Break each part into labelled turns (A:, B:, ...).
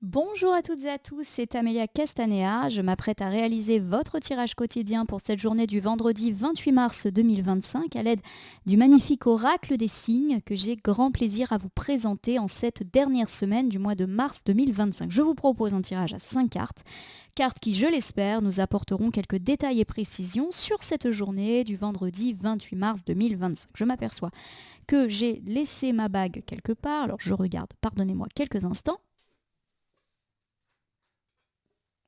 A: Bonjour à toutes et à tous, c'est Amélia Castanea. Je m'apprête à réaliser votre tirage quotidien pour cette journée du vendredi 28 mars 2025 à l'aide du magnifique oracle des signes que j'ai grand plaisir à vous présenter en cette dernière semaine du mois de mars 2025. Je vous propose un tirage à 5 cartes, cartes qui, je l'espère, nous apporteront quelques détails et précisions sur cette journée du vendredi 28 mars 2025. Je m'aperçois que j'ai laissé ma bague quelque part, alors je regarde, pardonnez-moi quelques instants.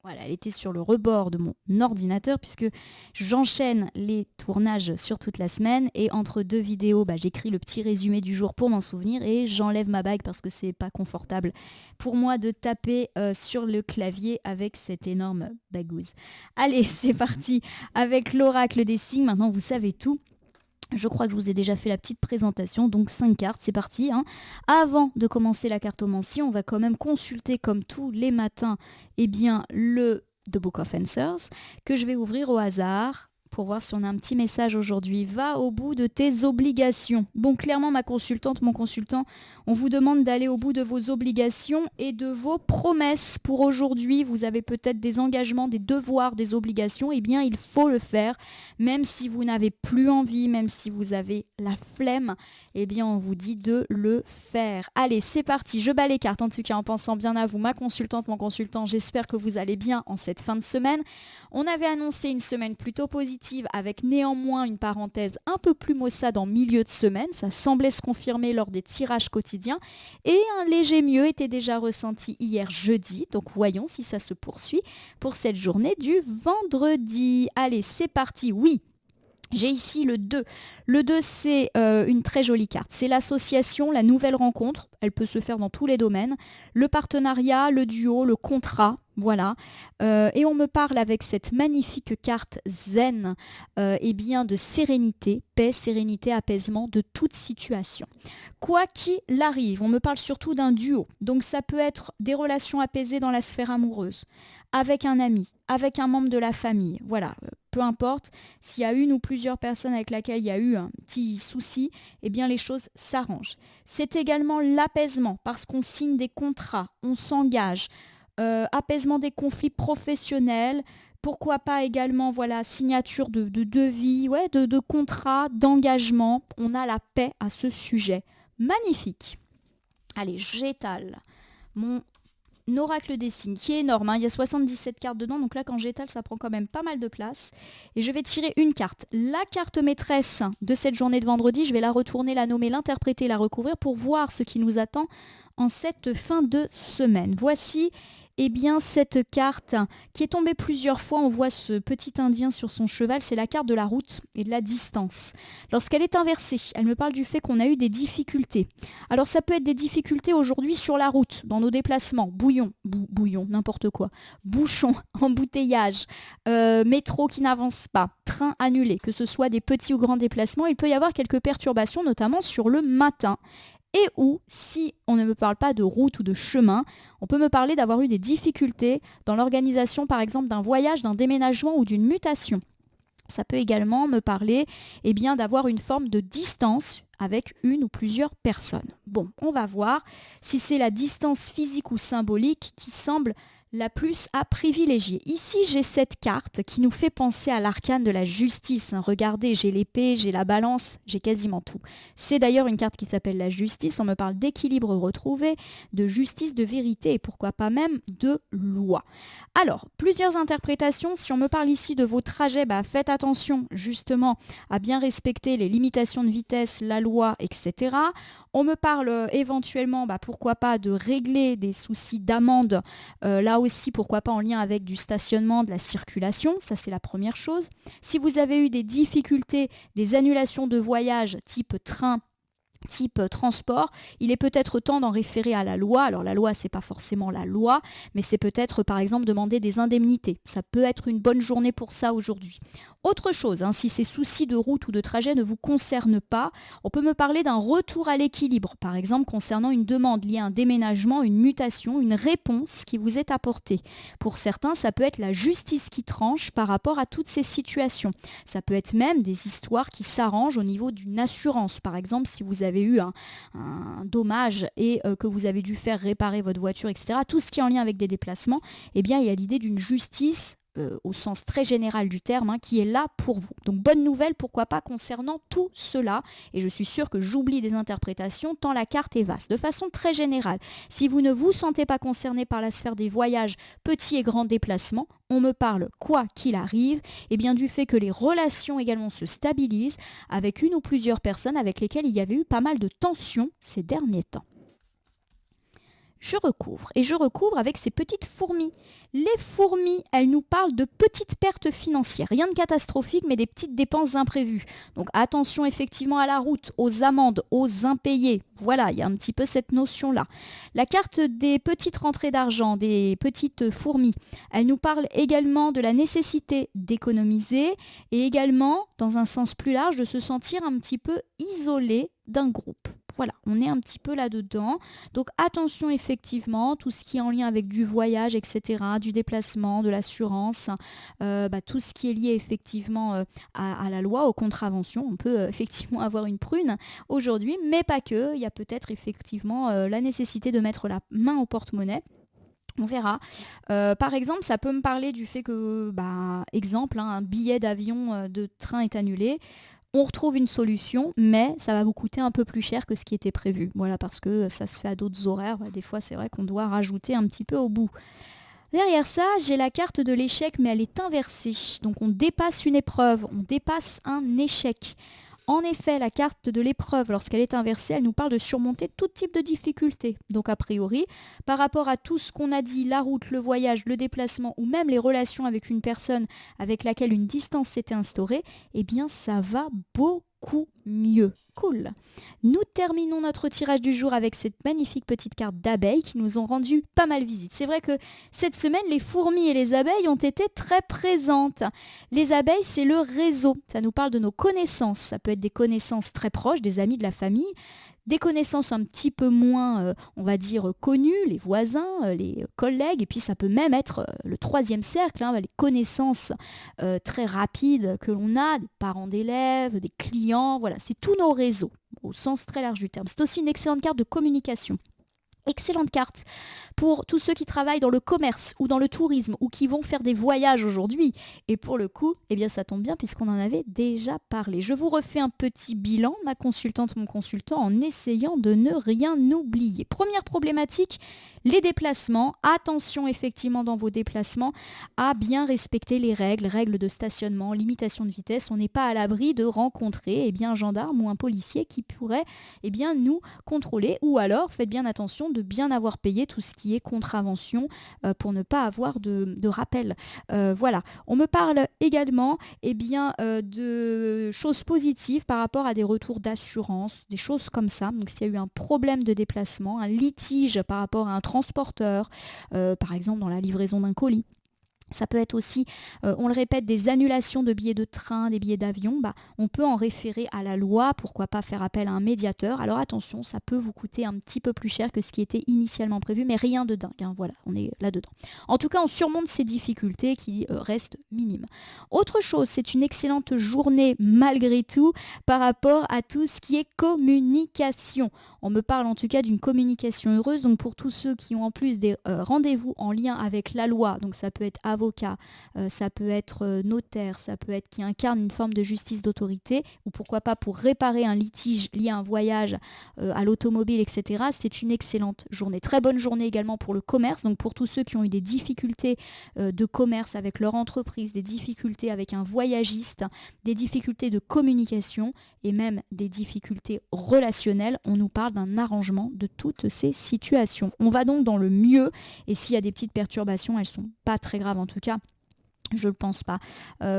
A: Voilà, elle était sur le rebord de mon ordinateur puisque j'enchaîne les tournages sur toute la semaine et entre deux vidéos, j'écris le petit résumé du jour pour m'en souvenir et j'enlève ma bague parce que c'est pas confortable pour moi de taper sur le clavier avec cette énorme bagouze. Allez, c'est parti avec l'oracle des signes. Maintenant, vous savez tout. Je crois que je vous ai déjà fait la petite présentation, donc 5 cartes, c'est parti. Avant de commencer la cartomancie, on va quand même consulter comme tous les matins le The Book of Answers, que je vais ouvrir au hasard pour voir si on a un petit message aujourd'hui. Va au bout de tes obligations. Bon, clairement, ma consultante, mon consultant, on vous demande d'aller au bout de vos obligations et de vos promesses pour aujourd'hui. Vous avez peut-être des engagements, des devoirs, des obligations. Eh bien, il faut le faire. Même si vous n'avez plus envie, même si vous avez la flemme, eh bien, on vous dit de le faire. Allez, c'est parti. Je bats les cartes, en tout cas, en pensant bien à vous, ma consultante, mon consultant. J'espère que vous allez bien en cette fin de semaine. On avait annoncé une semaine plutôt positive avec néanmoins une parenthèse un peu plus maussade en milieu de semaine. Ça semblait se confirmer lors des tirages quotidiens. Et un léger mieux était déjà ressenti hier jeudi. Donc voyons si ça se poursuit pour cette journée du vendredi. Allez, c'est parti. Oui. J'ai ici le 2. Le 2, c'est une très jolie carte. C'est l'association, la nouvelle rencontre. Elle peut se faire dans tous les domaines. Le partenariat, le duo, le contrat. Voilà. Et on me parle avec cette magnifique carte zen de sérénité, paix, sérénité, apaisement de toute situation. Quoi qu'il arrive, on me parle surtout d'un duo. Donc ça peut être des relations apaisées dans la sphère amoureuse, avec un ami, avec un membre de la famille. Voilà. Peu importe, s'il y a une ou plusieurs personnes avec lesquelles il y a eu un petit souci, eh bien les choses s'arrangent. C'est également l'apaisement parce qu'on signe des contrats, on s'engage. Apaisement des conflits professionnels, pourquoi pas également signature de devis, de contrats, d'engagement. On a la paix à ce sujet. Magnifique. Allez, j'étale mon oracle des signes qui est énorme, il y a 77 cartes dedans, donc là quand j'étale ça prend quand même pas mal de place et je vais tirer une carte, la carte maîtresse de cette journée de vendredi. Je vais la retourner, la nommer, l'interpréter, la recouvrir pour voir ce qui nous attend en cette fin de semaine. Voici cette carte qui est tombée plusieurs fois. On voit ce petit indien sur son cheval, c'est la carte de la route et de la distance. Lorsqu'elle est inversée, elle me parle du fait qu'on a eu des difficultés. Alors ça peut être des difficultés aujourd'hui sur la route, dans nos déplacements, bouillon, n'importe quoi, bouchons, embouteillage, métro qui n'avance pas, train annulé, que ce soit des petits ou grands déplacements, il peut y avoir quelques perturbations, notamment sur le matin. Et ou, si on ne me parle pas de route ou de chemin, on peut me parler d'avoir eu des difficultés dans l'organisation, par exemple, d'un voyage, d'un déménagement ou d'une mutation. Ça peut également me parler d'avoir une forme de distance avec une ou plusieurs personnes. Bon, on va voir si c'est la distance physique ou symbolique qui semble la plus à privilégier. Ici, j'ai cette carte qui nous fait penser à l'arcane de la justice. Regardez, j'ai l'épée, j'ai la balance, j'ai quasiment tout. C'est d'ailleurs une carte qui s'appelle la justice. On me parle d'équilibre retrouvé, de justice, de vérité et pourquoi pas même de loi. Alors, plusieurs interprétations. Si on me parle ici de vos trajets, faites attention justement à bien respecter les limitations de vitesse, la loi, etc. On me parle éventuellement, pourquoi pas, de régler des soucis d'amende. Là aussi, pourquoi pas en lien avec du stationnement, de la circulation. Ça, c'est la première chose. Si vous avez eu des difficultés, des annulations de voyage type train, type transport, il est peut-être temps d'en référer à la loi. Alors la loi, c'est pas forcément la loi, mais c'est peut-être par exemple demander des indemnités. Ça peut être une bonne journée pour ça aujourd'hui. Autre chose, si ces soucis de route ou de trajet ne vous concernent pas, on peut me parler d'un retour à l'équilibre, par exemple concernant une demande liée à un déménagement, une mutation, une réponse qui vous est apportée. Pour certains, ça peut être la justice qui tranche par rapport à toutes ces situations. Ça peut être même des histoires qui s'arrangent au niveau d'une assurance. Par exemple, si vous avez avez eu un dommage et que vous avez dû faire réparer votre voiture, etc. Tout ce qui est en lien avec des déplacements, eh bien, il y a l'idée d'une justice au sens très général du terme, qui est là pour vous. Donc bonne nouvelle, pourquoi pas, concernant tout cela. Et je suis sûre que j'oublie des interprétations tant la carte est vaste. De façon très générale, si vous ne vous sentez pas concerné par la sphère des voyages, petits et grands déplacements, on me parle, quoi qu'il arrive, eh bien du fait que les relations également se stabilisent avec une ou plusieurs personnes avec lesquelles il y avait eu pas mal de tensions ces derniers temps. Je recouvre avec ces petites fourmis. Les fourmis, elles nous parlent de petites pertes financières. Rien de catastrophique, mais des petites dépenses imprévues. Donc attention effectivement à la route, aux amendes, aux impayés. Voilà, il y a un petit peu cette notion-là. La carte des petites rentrées d'argent, des petites fourmis, elle nous parle également de la nécessité d'économiser et également, dans un sens plus large, de se sentir un petit peu isolé d'un groupe. Voilà, on est un petit peu là-dedans. Donc attention effectivement, tout ce qui est en lien avec du voyage, etc., du déplacement, de l'assurance, tout ce qui est lié effectivement à la loi, aux contraventions. On peut effectivement avoir une prune aujourd'hui, mais pas que. Il y a peut-être effectivement la nécessité de mettre la main au porte-monnaie. On verra. Par exemple, ça peut me parler du fait que, exemple, un billet d'avion, de train est annulé. On retrouve une solution, mais ça va vous coûter un peu plus cher que ce qui était prévu. Voilà, parce que ça se fait à d'autres horaires. Des fois, c'est vrai qu'on doit rajouter un petit peu au bout. Derrière ça, j'ai la carte de l'échec, mais elle est inversée. Donc on dépasse une épreuve, on dépasse un échec. En effet, la carte de l'épreuve, lorsqu'elle est inversée, elle nous parle de surmonter tout type de difficultés. Donc a priori, par rapport à tout ce qu'on a dit, la route, le voyage, le déplacement ou même les relations avec une personne avec laquelle une distance s'était instaurée, eh bien ça va beaucoup mieux. Cool. Nous terminons notre tirage du jour avec cette magnifique petite carte d'abeilles qui nous ont rendu pas mal visite. C'est vrai que cette semaine, les fourmis et les abeilles ont été très présentes. Les abeilles, c'est le réseau. Ça nous parle de nos connaissances. Ça peut être des connaissances très proches, des amis, de la famille. Des connaissances un petit peu moins, on va dire, connues, les voisins, les collègues, et puis ça peut même être le troisième cercle, les connaissances très rapides que l'on a, des parents d'élèves, des clients, voilà, c'est tous nos réseaux, au sens très large du terme. C'est aussi une excellente carte de communication. Excellente carte pour tous ceux qui travaillent dans le commerce ou dans le tourisme ou qui vont faire des voyages aujourd'hui. Et pour le coup, eh bien ça tombe bien puisqu'on en avait déjà parlé. Je vous refais un petit bilan, ma consultante, mon consultant, en essayant de ne rien oublier. Première problématique, les déplacements. Attention effectivement dans vos déplacements à bien respecter les règles de stationnement, limitation de vitesse. On n'est pas à l'abri de rencontrer un gendarme ou un policier qui pourrait nous contrôler. Ou alors, faites bien attention de bien avoir payé tout ce qui est contravention pour ne pas avoir de rappel. Voilà. On me parle également de choses positives par rapport à des retours d'assurance, des choses comme ça. Donc s'il y a eu un problème de déplacement, un litige par rapport à un transporteur, par exemple dans la livraison d'un colis. Ça peut être aussi, on le répète, des annulations de billets de train, des billets d'avion. On peut en référer à la loi, pourquoi pas faire appel à un médiateur. Alors attention, ça peut vous coûter un petit peu plus cher que ce qui était initialement prévu, mais rien de dingue. Voilà, on est là-dedans. En tout cas, on surmonte ces difficultés qui restent minimes. Autre chose, c'est une excellente journée malgré tout par rapport à tout ce qui est communication. On me parle en tout cas d'une communication heureuse. Donc pour tous ceux qui ont en plus des rendez-vous en lien avec la loi, donc ça peut être avocat, ça peut être notaire, ça peut être qui incarne une forme de justice d'autorité, ou pourquoi pas pour réparer un litige lié à un voyage à l'automobile, etc. C'est une excellente journée. Très bonne journée également pour le commerce, donc pour tous ceux qui ont eu des difficultés de commerce avec leur entreprise, des difficultés avec un voyagiste, des difficultés de communication et même des difficultés relationnelles, on nous parle d'un arrangement de toutes ces situations. On va donc dans le mieux, et s'il y a des petites perturbations, elles sont pas très graves en tout cas. Je ne pense pas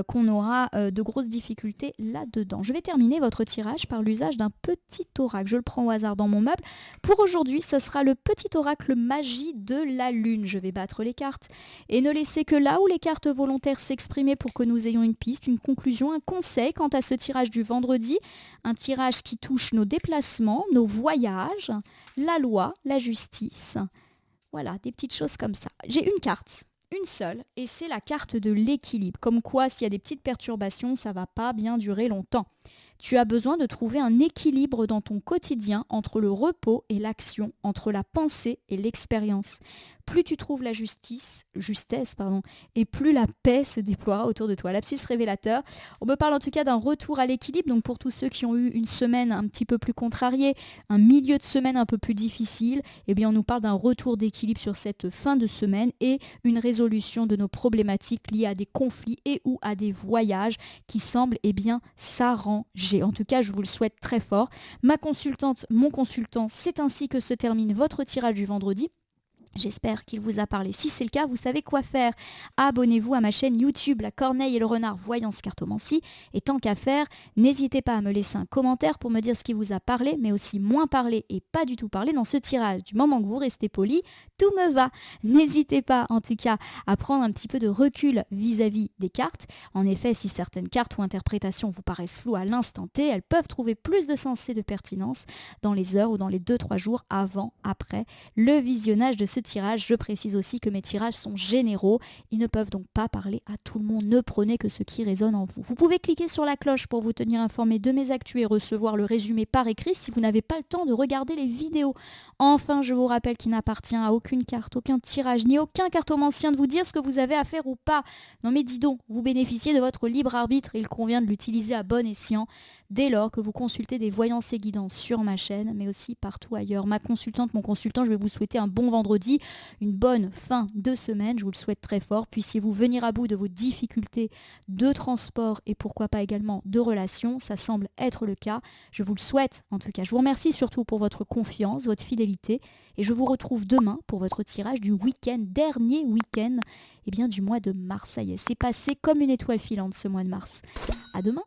A: qu'on aura de grosses difficultés là-dedans. Je vais terminer votre tirage par l'usage d'un petit oracle. Je le prends au hasard dans mon meuble. Pour aujourd'hui, ce sera le petit oracle magie de la lune. Je vais battre les cartes et ne laisser que là où les cartes volontaires s'exprimer pour que nous ayons une piste, une conclusion, un conseil quant à ce tirage du vendredi. Un tirage qui touche nos déplacements, nos voyages, la loi, la justice. Voilà, des petites choses comme ça. J'ai une carte. Une seule, et c'est la carte de l'équilibre. Comme quoi, s'il y a des petites perturbations, ça ne va pas bien durer longtemps. Tu as besoin de trouver un équilibre dans ton quotidien entre le repos et l'action, entre la pensée et l'expérience. Plus tu trouves la justesse, et plus la paix se déploiera autour de toi. Lapsus révélateur. On me parle en tout cas d'un retour à l'équilibre. Donc pour tous ceux qui ont eu une semaine un petit peu plus contrariée, un milieu de semaine un peu plus difficile, eh bien on nous parle d'un retour d'équilibre sur cette fin de semaine et une résolution de nos problématiques liées à des conflits et ou à des voyages qui semblent s'arranger. En tout cas, je vous le souhaite très fort. Ma consultante, mon consultant, c'est ainsi que se termine votre tirage du vendredi. J'espère qu'il vous a parlé. Si c'est le cas, vous savez quoi faire. Abonnez-vous à ma chaîne YouTube, La Corneille et le Renard Voyance Cartomancie. Et tant qu'à faire, n'hésitez pas à me laisser un commentaire pour me dire ce qui vous a parlé, mais aussi moins parlé et pas du tout parlé dans ce tirage. Du moment que vous restez poli, tout me va. N'hésitez pas, en tout cas, à prendre un petit peu de recul vis-à-vis des cartes. En effet, si certaines cartes ou interprétations vous paraissent floues à l'instant T, elles peuvent trouver plus de sens et de pertinence dans les heures ou dans les 2-3 jours avant, après le visionnage de ce tirage. Je précise aussi que mes tirages sont généraux. Ils ne peuvent donc pas parler à tout le monde. Ne prenez que ce qui résonne en vous. Vous pouvez cliquer sur la cloche pour vous tenir informé de mes actus et recevoir le résumé par écrit si vous n'avez pas le temps de regarder les vidéos. Enfin, je vous rappelle qu'il n'appartient à aucune carte, aucun tirage, ni aucun cartomancien de vous dire ce que vous avez à faire ou pas. Non mais dis donc, vous bénéficiez de votre libre arbitre et il convient de l'utiliser à bon escient dès lors que vous consultez des voyances et guidances sur ma chaîne, mais aussi partout ailleurs. Ma consultante, mon consultant, je vais vous souhaiter un bon vendredi, une bonne fin de semaine, je vous le souhaite très fort. Puissiez-vous venir à bout de vos difficultés de transport et pourquoi pas également de relations, ça semble être le cas. Je vous le souhaite en tout cas. Je vous remercie surtout pour votre confiance, votre fidélité et je vous retrouve demain pour votre tirage du week-end, dernier week-end du mois de mars. Ça y est, c'est passé comme une étoile filante ce mois de mars. À demain.